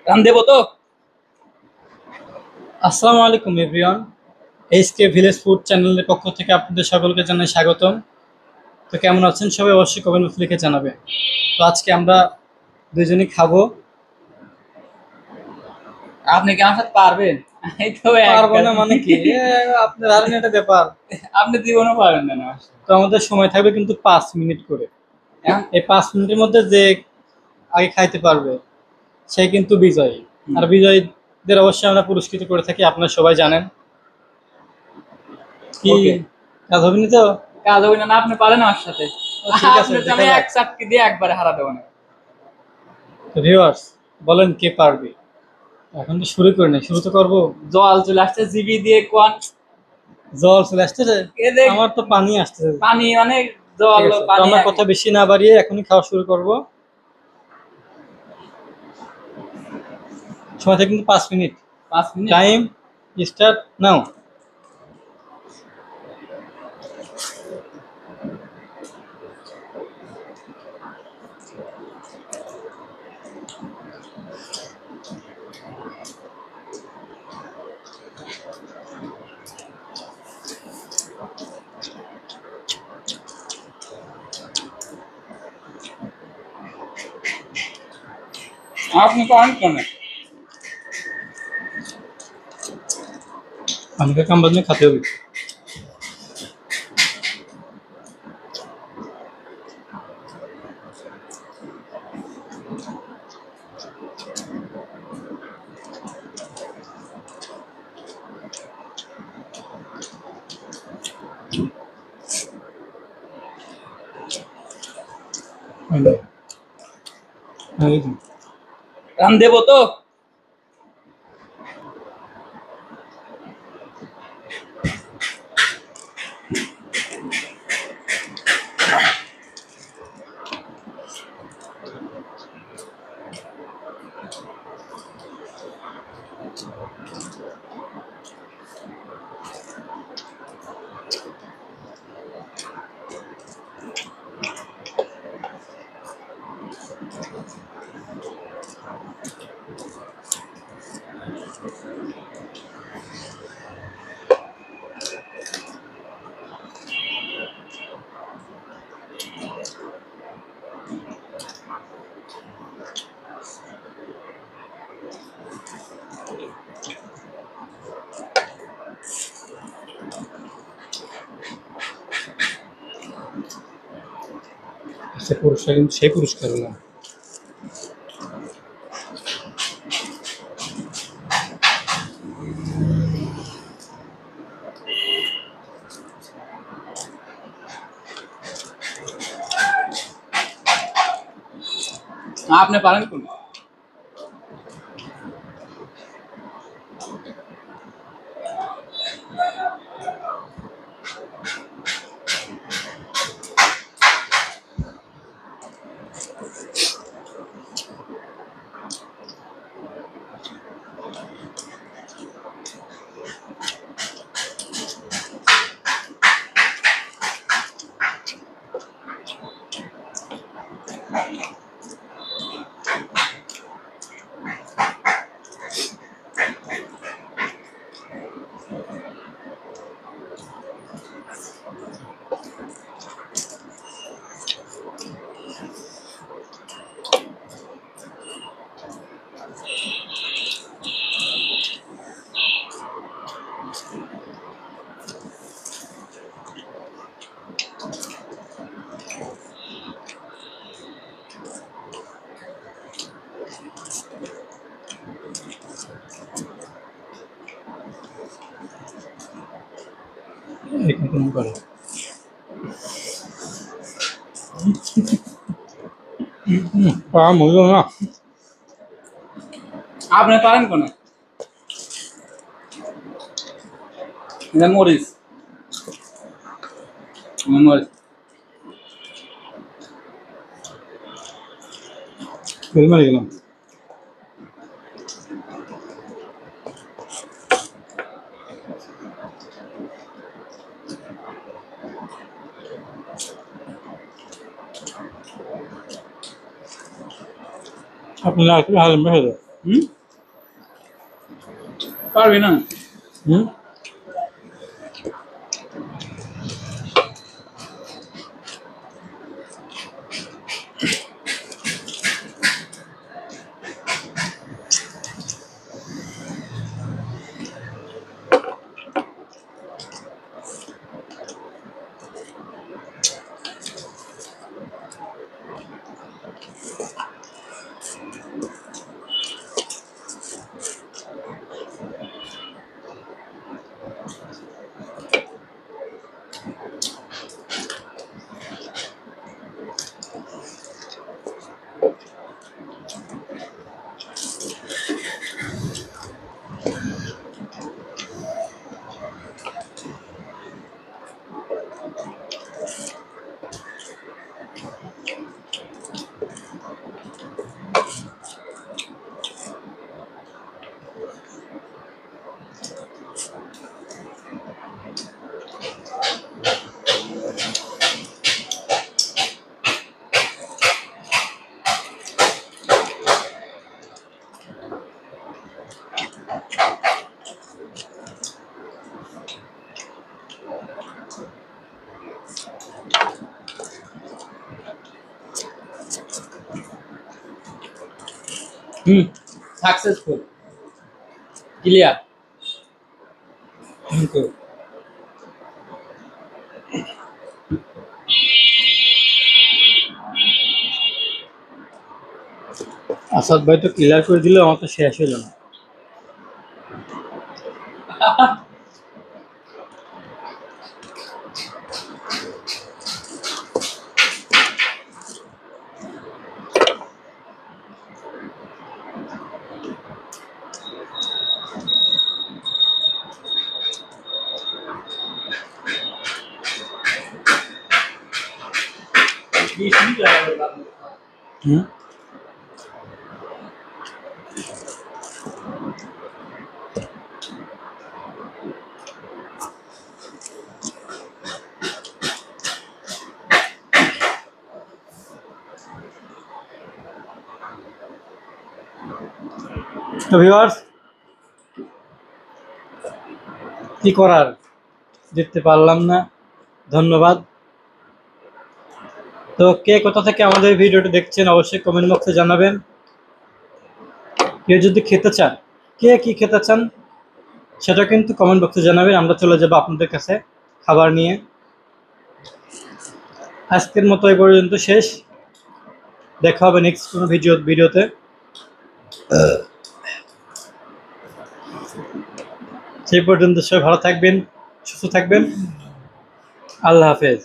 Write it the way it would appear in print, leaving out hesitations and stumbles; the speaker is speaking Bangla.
রান দেবো তো। আসসালামু আলাইকুম এভরিওয়ান। এইচকে ভিলেজ ফুড চ্যানেলের পক্ষ থেকে আপনাদের সকলকে জানাই স্বাগতম। তো কেমন আছেন সবাই, অবশ্যই কমেন্ট বক্সে লিখে জানাবে। তো আজকে আমরা দুজনেই খাবো। আপনি কি আমার সাথে পারবেন? এই তো পারবো না মানে কি, আপনি জানেন এটা ব্যাপার। আপনি জীবনও পারবেন না না। তো আমাদের সময় থাকবে কিন্তু 5 মিনিট করে। এই 5 মিনিটের মধ্যে যে আগে খাইতে পারবে সে কিন্তু বিজয়ী। আর বিজয়ীদের অবশ্যই আমরা পুরস্কৃত করে থাকি, আপনারা সবাই জানেন। কি ওকে, কাজ হবে না তো? কাজ হবে না, আপনি পারেন আমার সাথে। ঠিক আছে, আপনার আমি এক চাটকি দিয়ে একবারে হারা দেবো না। তো ভিউয়ার্স, বলেন কে পারবে? এখন তো শুরু করি না, শুরু তো করবো। জল চলে আসছে জিবি দিয়ে কোয়ান। জল চলে আসতেছে, আমার তো পানি আসতেছে। পানি মানে জল ঠিক আছে, তো পানি। আমরা কথা বেশি না বাড়িয়ে এখনই খাওয়া শুরু করব। সময় থাকে কিন্তু 5 minute. 5 minute time start now. আপনি পারেন কেন? আমাকে কাম বাজনে খেতে হবে। রান দেবো তো। সে পুরস্কার কিন্তু সেই পুরস্কার না। আপনি পারেন কোন? এরকম করে মজা না। আপনি পারেন কোন? এটা মরিচ, মরিচ। মারি গেলাম। আপনি না একটু হালিম বেশি দেন। হুম পারবি না হুম successful clear thank you. Asad ভাই তো ক্লিয়ার করে দিলে আমার তো শেষ হলো না। হুম তো ভিউয়ার্স কি করার, দেখতে পারলাম না, ধন্যবাদ। তো কে কোথা থেকে আমাদের ভিডিওটি দেখছেন অবশ্যই কমেন্ট বক্সে জানাবেন। কেউ যদি খেতে চান, কে কি খেতে চান সেটা কিন্তু কমেন্ট বক্সে জানাবেন, আমরা চলে যাবো আপনাদের কাছে খাবার নিয়ে। আজকের মতো এই পর্যন্ত শেষ, দেখা হবে নেক্সট কোনো ভিডিওতে। সেই পর্যন্ত সবাই ভালো থাকবেন, সুস্থ থাকবেন, আল্লাহ হাফেজ।